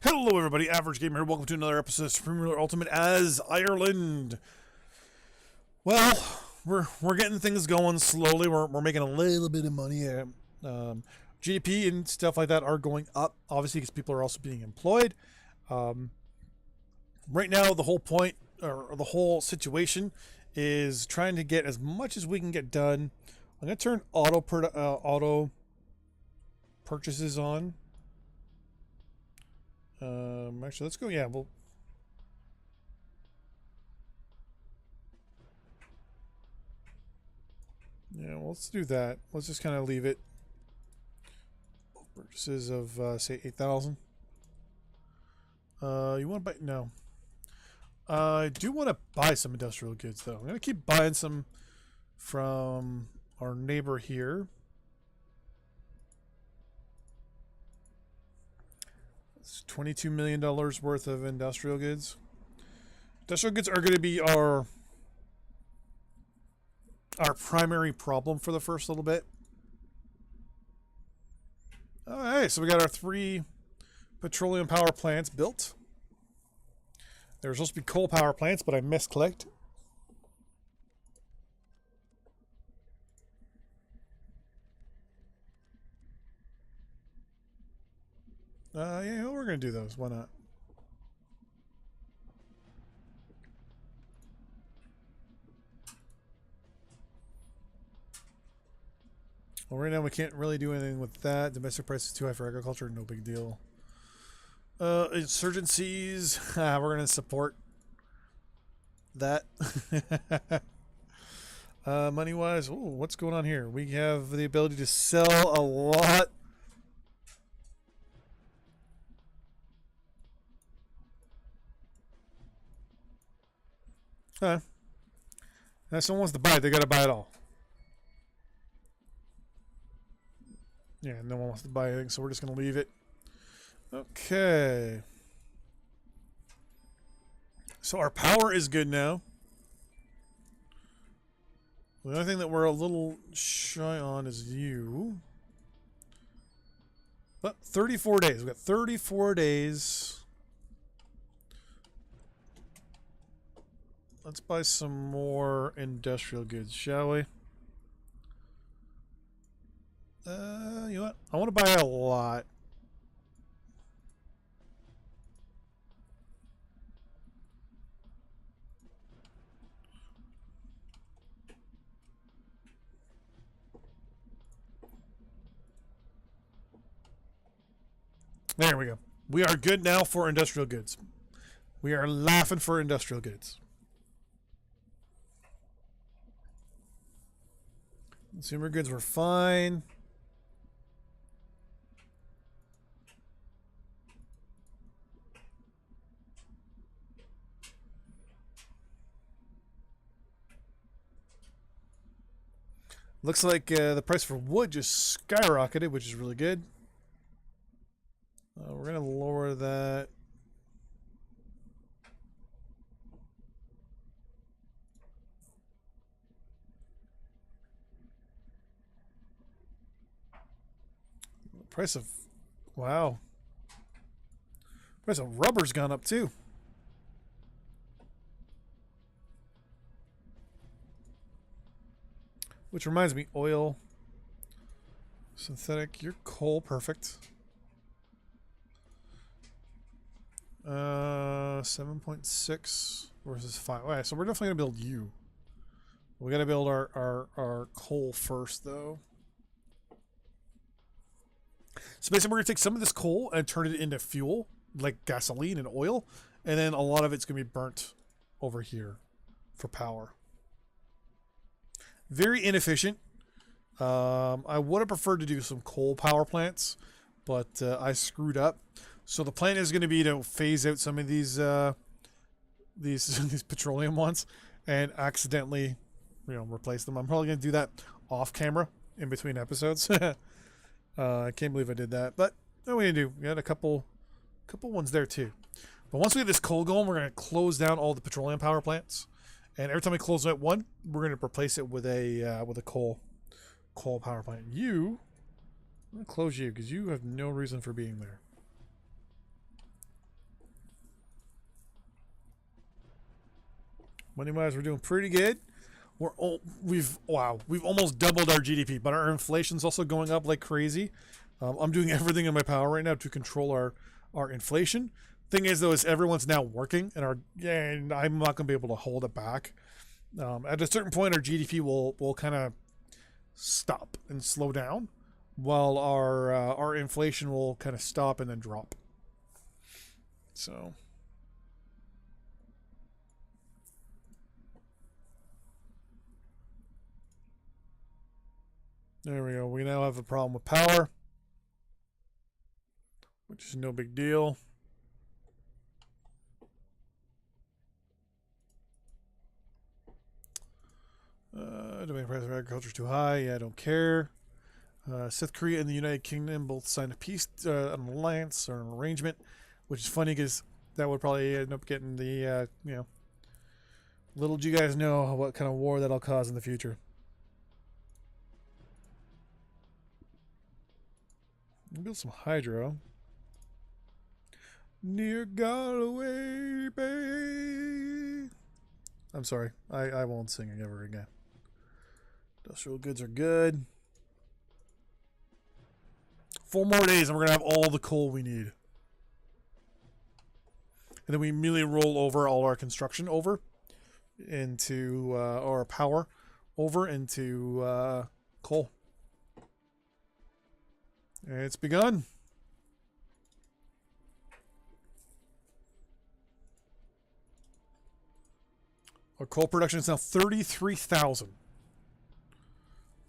Hello everybody, Average Gamer here. Welcome to another episode of Supreme Ruler Ultimate as Ireland. Well, we're getting things going slowly. We're making a little bit of money. GDP and stuff like that are going up, obviously, because people are also being employed. Right now, the whole point, or the whole situation, is trying to get as much as we can get done. I'm going to turn auto purchases on. Actually, let's go. Yeah, let's do that. Let's just kind of leave it. Purchases of say 8,000. You want to buy? No. I do want to buy some industrial goods though. I'm gonna keep buying some from our neighbor here. It's $22 million worth of industrial goods. Industrial goods are going to be our primary problem for the first little bit. Alright, so we got our 3 petroleum power plants built. There were supposed to be coal power plants, but I misclicked. Yeah, we're going to do those. Why not? Well, right now we can't really do anything with that. Domestic price is too high for agriculture. No big deal. Insurgencies. We're going to support that. Money-wise, what's going on here? We have the ability to sell a lot. Huh. If someone wants to buy it, they got to buy it all. Yeah, no one wants to buy anything, so we're just going to leave it. Okay. So our power is good now. The only thing that we're a little shy on is you. But 34 days. We've got 34 days. Let's buy some more industrial goods, shall we? You know what? I want to buy a lot. There we go. We are good now for industrial goods. We are laughing for industrial goods. Consumer goods were fine. Looks like the price for wood just skyrocketed, which is really good. We're going to lower that. The price of... Wow. Price of rubber's gone up too. Which reminds me, oil, synthetic, your coal, perfect. 7.6 versus 5. Alright, so we're definitely gonna build you. We gotta build our coal first, though. So basically, we're gonna take some of this coal and turn it into fuel, like gasoline and oil, and then a lot of it's gonna be burnt over here for power. Very inefficient. I would have preferred to do some coal power plants, but I screwed up. So the plan is going to be to phase out some of these these petroleum ones and accidentally, replace them. I'm probably going to do that off camera in between episodes. I can't believe I did that, but no, we do. We got a couple ones there too. But once we get this coal going, we're going to close down all the petroleum power plants. And every time we close out one, we're going to replace it with a coal power plant. I'm going to close you because you have no reason for being there. Money-wise, we're doing pretty good. We've almost doubled our GDP, but our inflation's also going up like crazy. I'm doing everything in my power right now to control our inflation. Thing is, though, is everyone's now working, and I'm not going to be able to hold it back. At a certain point, our GDP will kind of stop and slow down, while our inflation will kind of stop and then drop. So. There we go. We now have a problem with power, which is no big deal. Domain price of agriculture is too high. Yeah, I don't care. South Korea and the United Kingdom both signed a peace, an alliance or an arrangement, which is funny because that would probably end up getting the, little do you guys know what kind of war that'll cause in the future. Build some hydro. Near Galloway Bay. I'm sorry. I won't sing it ever again. Industrial goods are good. 4 more days and we're going to have all the coal we need. And then we immediately roll over all our construction over into, our power over into coal. It's begun. Our coal production is now 33,000.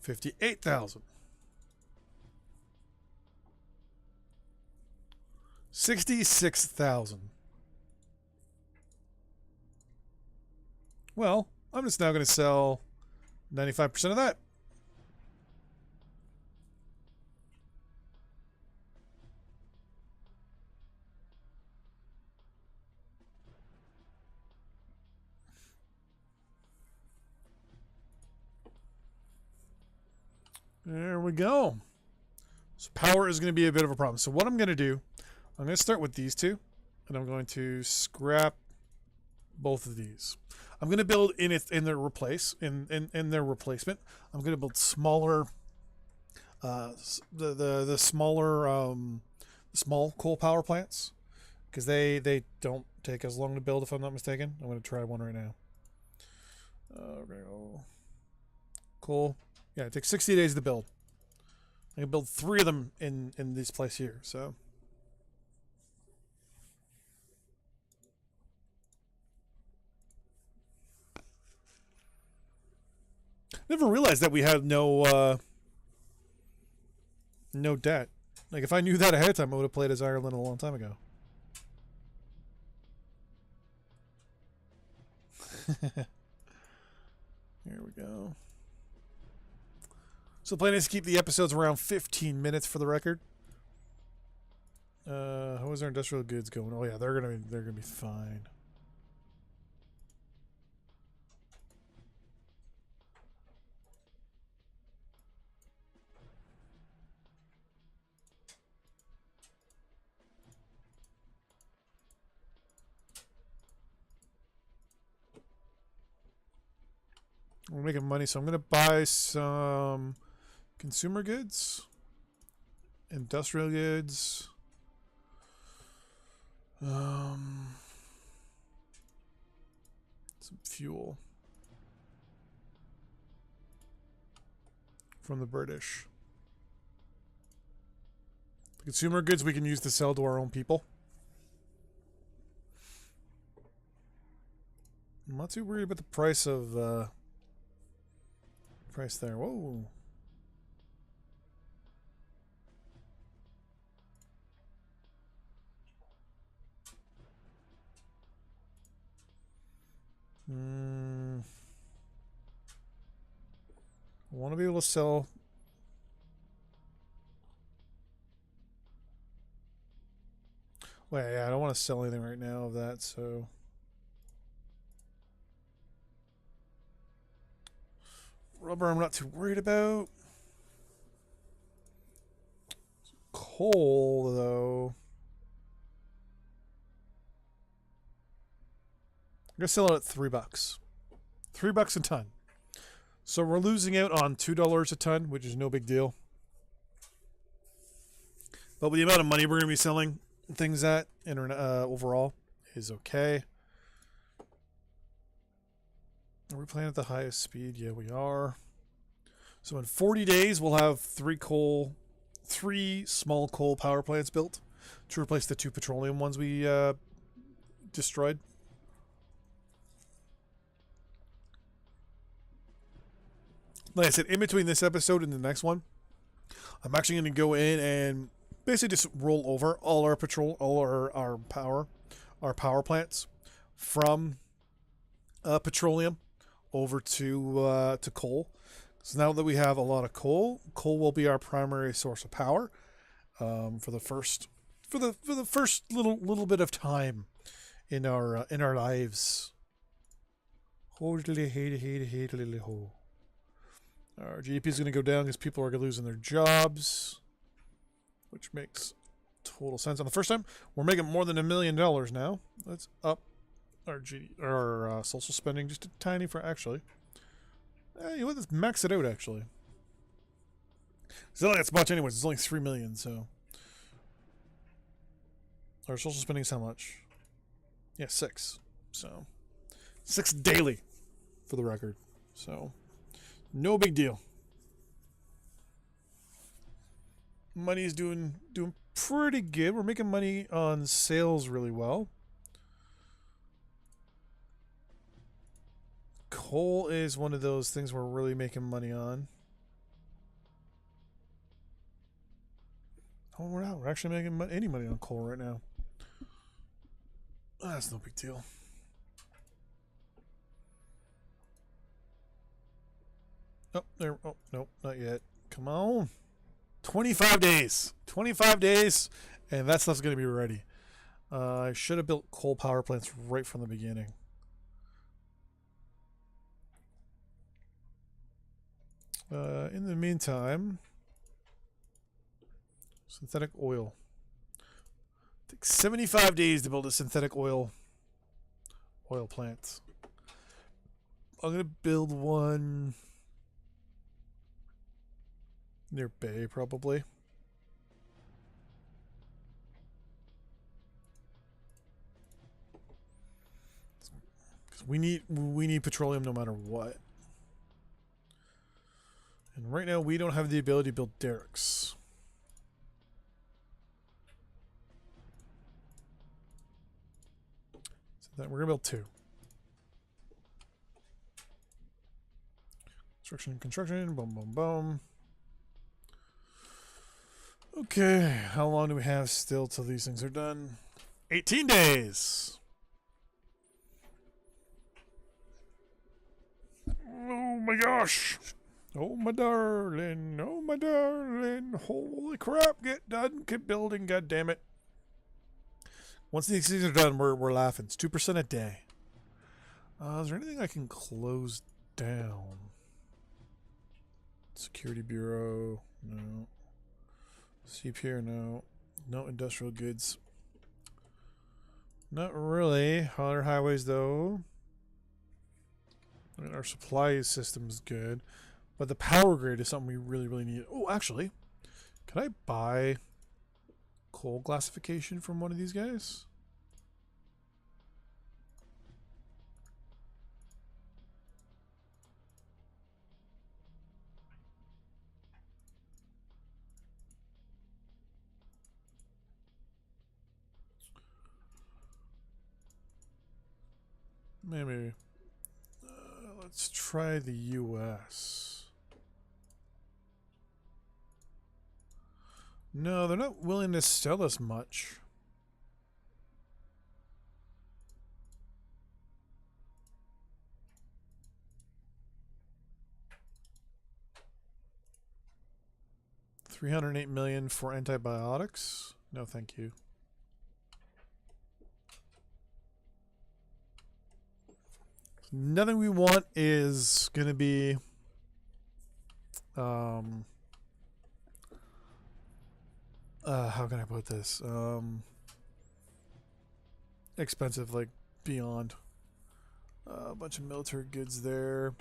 58,000. 66,000. Well, I'm just now going to sell 95% of that. There we go. So power is going to be a bit of a problem. So what I'm going to do, I'm going to start with these two, and I'm going to scrap both of these. I'm going to build in their replacement. I'm going to build smaller, the smaller small coal power plants because they don't take as long to build if I'm not mistaken. I'm going to try one right now. Cool. Yeah, it takes 60 days to build. I can build 3 of them in this place here, so. Never realized that we had no debt. Like, if I knew that ahead of time, I would have played as Ireland a long time ago. Here we go. So the plan is to keep the episodes around 15 minutes for the record. How is our industrial goods going? Oh yeah, they're gonna be fine. We're making money, so I'm gonna buy some consumer goods, industrial goods, some fuel from the British. The consumer goods we can use to sell to our own people. I'm not too worried about the price of price there. Whoa. I want to be able to sell. Wait, yeah, I don't want to sell anything right now of that, so. Rubber, I'm not too worried about. Coal, though. I'm gonna sell it at $3. $3 a ton. So we're losing out on $2 a ton, which is no big deal. But with the amount of money we're going to be selling things at overall is okay. Are we playing at the highest speed? Yeah, we are. So in 40 days, we'll have three small coal power plants built to replace the 2 petroleum ones we destroyed. Like I said, in between this episode and the next one, I'm actually going to go in and basically just roll over all our power plants from petroleum over to coal. So now that we have a lot of coal will be our primary source of power for the first little bit of time in our lives. Our GDP is going to go down because people are losing their jobs, which makes total sense. On the first time, we're making more than $1 million now. Let's up our social spending just a tiny for actually. You know what? Let's max it out actually. It's not that much anyways. It's only 3 million. So our social spending is how much? Yeah, 6. So 6 daily, for the record. So. No big deal. Money's doing pretty good. We're making money on sales really well. Coal is one of those things we're really making money on. Oh, we're not. We're actually making any money on coal right now. That's no big deal. Oh, there. Oh, no, not yet. Come on. 25 days. 25 days, and that stuff's going to be ready. I should have built coal power plants right from the beginning. In the meantime, synthetic oil. It takes 75 days to build a synthetic oil plant. I'm going to build one near Bay, probably. Because we need petroleum no matter what. And right now we don't have the ability to build derricks. So that we're gonna build 2. Construction, boom, boom, boom. Okay, how long do we have still till these things are done? 18 days! Oh my gosh! Oh my darling, oh my darling, holy crap, get done, keep building, god damn it. Once these things are done, we're laughing. It's 2% a day. Is there anything I can close down? Security Bureau, no. CPR, no. No industrial goods. Not really. Other highways, though. I mean, our supply system is good. But the power grid is something we really, really need. Oh, actually. Can I buy coal glassification from one of these guys? Maybe. Let's try the US. No, they're not willing to sell us much. $308 million for antibiotics? No, thank you. Nothing we want is going to be how can I put this? Expensive, like beyond. A bunch of military goods there.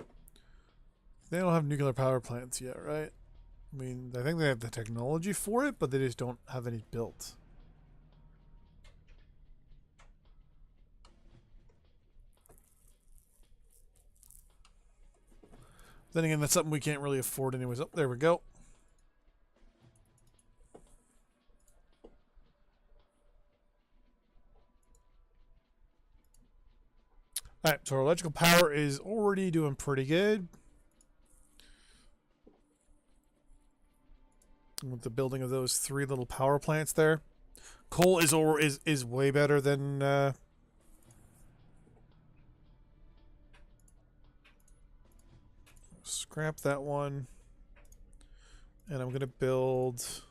They don't have nuclear power plants yet, right? I mean, I think they have the technology for it, but they just don't have any built. Then again, that's something we can't really afford anyways. Oh, there we go. Alright, so our electrical power is already doing pretty good. With the building of those 3 little power plants there. Coal is way better than scrap that one. And I'm going to build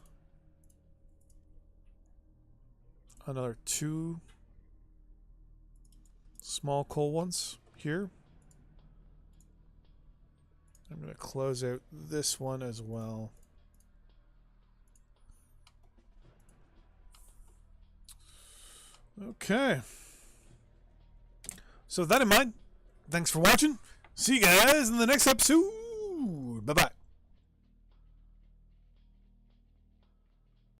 another 2 small coal ones here. I'm going to close out this one as well. Okay. So with that in mind, thanks for watching. See you guys in the next episode. Bye-bye.